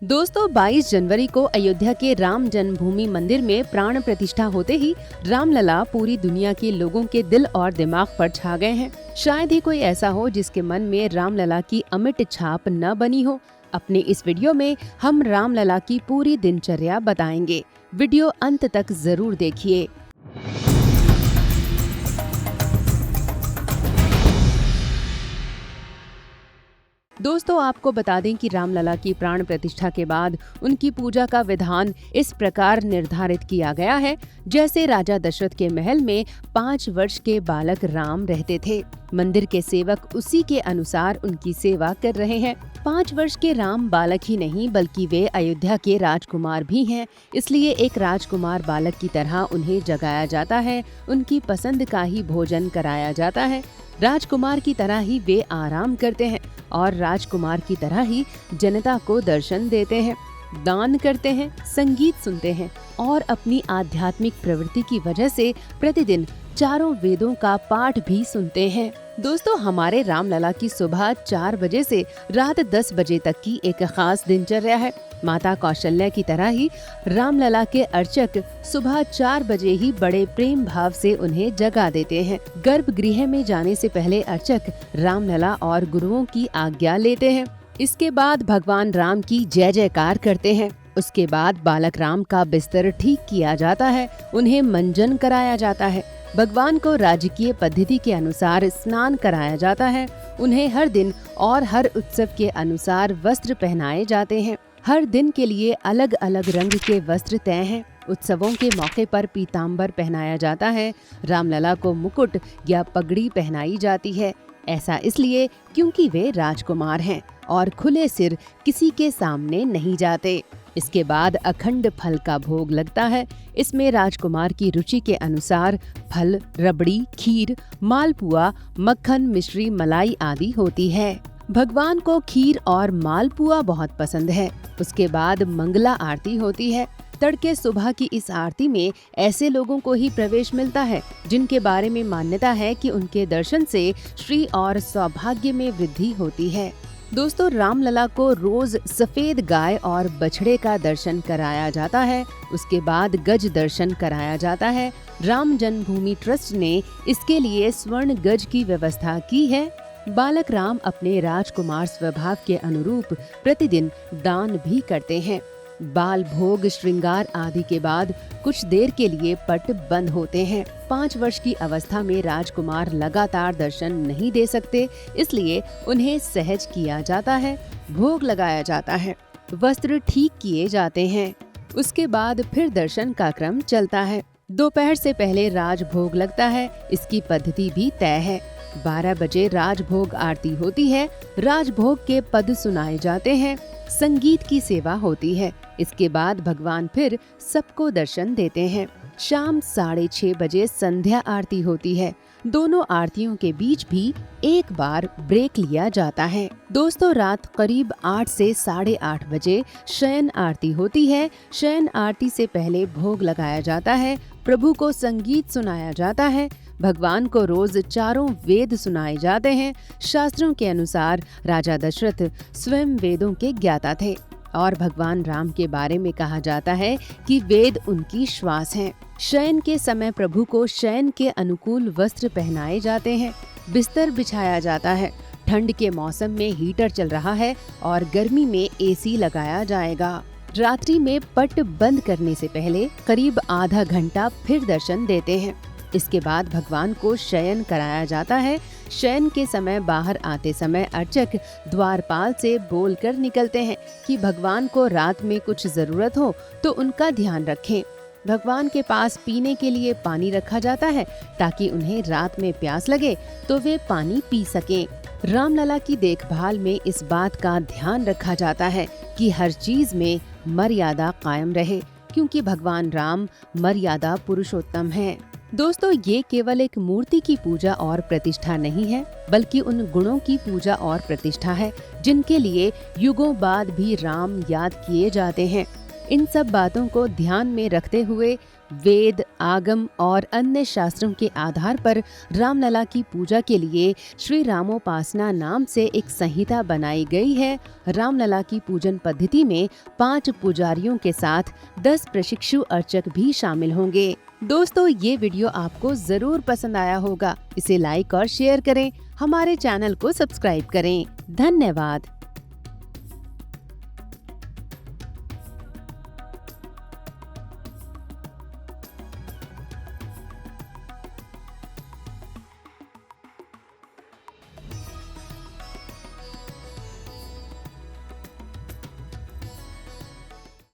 दोस्तों 22 जनवरी को अयोध्या के राम जन्मभूमि मंदिर में प्राण प्रतिष्ठा होते ही रामलला पूरी दुनिया के लोगों के दिल और दिमाग पर छा गए हैं। शायद ही कोई ऐसा हो जिसके मन में रामलला की अमिट छाप न बनी हो। अपने इस वीडियो में हम रामलला की पूरी दिनचर्या बताएंगे। वीडियो अंत तक जरूर देखिए। दोस्तों आपको बता दें कि रामलला की प्राण प्रतिष्ठा के बाद उनकी पूजा का विधान इस प्रकार निर्धारित किया गया है, जैसे राजा दशरथ के महल में 5 वर्ष के बालक राम रहते थे। मंदिर के सेवक उसी के अनुसार उनकी सेवा कर रहे हैं। 5 वर्ष के राम बालक ही नहीं बल्कि वे अयोध्या के राजकुमार भी हैं, इसलिए एक राजकुमार बालक की तरह उन्हें जगाया जाता है, उनकी पसंद का ही भोजन कराया जाता है। राजकुमार की तरह ही वे आराम करते हैं और राजकुमार की तरह ही जनता को दर्शन देते हैं, दान करते हैं, संगीत सुनते हैं और अपनी आध्यात्मिक प्रवृत्ति की वजह से प्रतिदिन चारों वेदों का पाठ भी सुनते हैं। दोस्तों हमारे रामलला की सुबह 4 बजे से रात 10 बजे तक की एक खास दिनचर्या है। माता कौशल्या की तरह ही रामलला के अर्चक सुबह 4 बजे ही बड़े प्रेम भाव से उन्हें जगा देते हैं। गर्भगृह में जाने से पहले अर्चक रामलला और गुरुओं की आज्ञा लेते हैं। इसके बाद भगवान राम की जय जयकार करते हैं। उसके बाद बालक राम का बिस्तर ठीक किया जाता है, उन्हें मंजन कराया जाता है। भगवान को राजकीय पद्धति के अनुसार स्नान कराया जाता है। उन्हें हर दिन और हर उत्सव के अनुसार वस्त्र पहनाए जाते हैं। हर दिन के लिए अलग अलग रंग के वस्त्र तय हैं। उत्सवों के मौके पर पीताम्बर पहनाया जाता है। रामलला को मुकुट या पगड़ी पहनाई जाती है। ऐसा इसलिए क्योंकि वे राजकुमार हैं और खुले सिर किसी के सामने नहीं जाते। इसके बाद अखंड फल का भोग लगता है। इसमें राजकुमार की रुचि के अनुसार फल, रबड़ी, खीर, मालपुआ, मक्खन, मिश्री, मलाई आदि होती है। भगवान को खीर और मालपुआ बहुत पसंद है। उसके बाद मंगला आरती होती है। तड़के सुबह की इस आरती में ऐसे लोगों को ही प्रवेश मिलता है जिनके बारे में मान्यता है कि उनके दर्शन से श्री और सौभाग्य में वृद्धि होती है। दोस्तों रामलला को रोज सफेद गाय और बछड़े का दर्शन कराया जाता है। उसके बाद गज दर्शन कराया जाता है। राम जन्मभूमि ट्रस्ट ने इसके लिए स्वर्ण गज की व्यवस्था की है। बालक राम अपने राजकुमार स्वभाव के अनुरूप प्रतिदिन दान भी करते हैं। बाल भोग, श्रृंगार आदि के बाद कुछ देर के लिए पट बंद होते हैं। 5 वर्ष की अवस्था में राजकुमार लगातार दर्शन नहीं दे सकते, इसलिए उन्हें सहज किया जाता है, भोग लगाया जाता है, वस्त्र ठीक किए जाते हैं। उसके बाद फिर दर्शन का क्रम चलता है। दोपहर से पहले राजभोग लगता है, इसकी पद्धति भी तय है। 12 बजे राजभोग आरती होती है। राजभोग के पद सुनाए जाते हैं, संगीत की सेवा होती है। इसके बाद भगवान फिर सबको दर्शन देते हैं। शाम 6:30 बजे संध्या आरती होती है। दोनों आरतियों के बीच भी एक बार ब्रेक लिया जाता है। दोस्तों रात करीब 8 से 8:30 बजे शयन आरती होती है। शयन आरती से पहले भोग लगाया जाता है। प्रभु को संगीत सुनाया जाता है। भगवान को रोज चारों वेद सुनाए जाते हैं। शास्त्रों के अनुसार राजा दशरथ स्वयं वेदों के ज्ञाता थे और भगवान राम के बारे में कहा जाता है कि वेद उनकी श्वास हैं। शयन के समय प्रभु को शयन के अनुकूल वस्त्र पहनाए जाते हैं। बिस्तर बिछाया जाता है। ठंड के मौसम में हीटर चल रहा है और गर्मी में एसी लगाया जाएगा। रात्रि में पट बंद करने से पहले करीब आधा घंटा फिर दर्शन देते हैं। इसके बाद भगवान को शयन कराया जाता है। शयन के समय बाहर आते समय अर्चक द्वारपाल से बोलकर निकलते हैं कि भगवान को रात में कुछ जरूरत हो तो उनका ध्यान रखें। भगवान के पास पीने के लिए पानी रखा जाता है ताकि उन्हें रात में प्यास लगे तो वे पानी पी सकें। रामलला की देखभाल में इस बात का ध्यान रखा जाता है कि हर चीज में मर्यादा कायम रहे, क्योंकि भगवान राम मर्यादा पुरुषोत्तम हैं। दोस्तों ये केवल एक मूर्ति की पूजा और प्रतिष्ठा नहीं है, बल्कि उन गुणों की पूजा और प्रतिष्ठा है जिनके लिए युगों बाद भी राम याद किए जाते हैं। इन सब बातों को ध्यान में रखते हुए वेद, आगम और अन्य शास्त्रों के आधार पर रामलला की पूजा के लिए श्री रामोपासना नाम से एक संहिता बनाई गई है। रामलला की पूजन पद्धति में 5 पुजारियों के साथ 10 प्रशिक्षु अर्चक भी शामिल होंगे। दोस्तों, ये वीडियो आपको जरूर पसंद आया होगा। इसे लाइक और शेयर करें, हमारे चैनल को सब्सक्राइब करें। धन्यवाद।